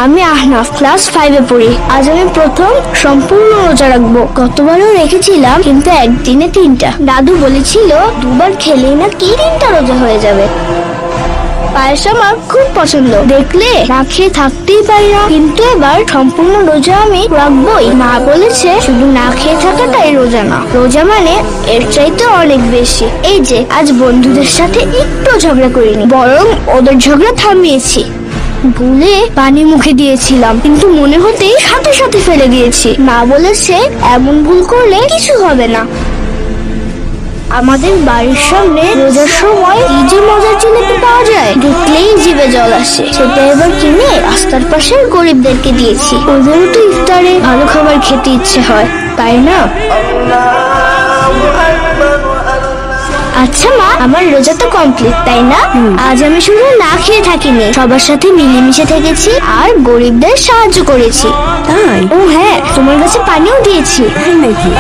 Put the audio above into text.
আমি আহনাফ, ক্লাস 5 এ পড়ি। আজ আমি প্রথম সম্পূর্ণ রোজা রাখবো। গতবারও রেখেছিলাম, কিন্তু একদিনে 3টা। দাদু বলেছিল 2বার খেলেই নাকি 3টা রোজা হয়ে যাবে। পায়েস আমার খুব পছন্দ, দেখলে না খেয়ে থাকতেই পারি না। কিন্তু এবার সম্পূর্ণ রোজা আমি রাখবোই। মা বলেছে শুধু না খেয়ে থাকাটাই রোজা না, রোজা মানে এর চাইতে অনেক বেশি। এই যে আজ বন্ধুদের সাথে একটু ঝগড়া করিনি, বরং ওদের ঝগড়া থামিয়েছি। ভুলে পানি মুখে দিয়েছিলাম, কিন্তু মনে হতেই সাথে সাথে ফেলে দিয়েছি। মা বলেছে এমন ভুল করলে কিছু হবে না। আমাদের বাড়ির সামনে রোজার সময় কি যে মজার জিলিপি পাওয়া যায়, দেখলেই জিভে জল আসে। সেটা এবার কিনে রাস্তার পাশে গরিবদেরকে দিয়েছি। ওদেরও তো ইফতারে ভালো খাবার খেতে ইচ্ছে হয়, তাই না? আচ্ছা মা, আমার রোজা তো কমপ্লিট, তাই না? আজ আমি শুধু না খেয়ে থাকিনি, সবার সাথে মিলেমিশে থেকেছি আর গরিবদের সাহায্য করেছি। তাই? ও হ্যাঁ, তোমার কাছে পানিও দিয়েছি। তাই নাকি?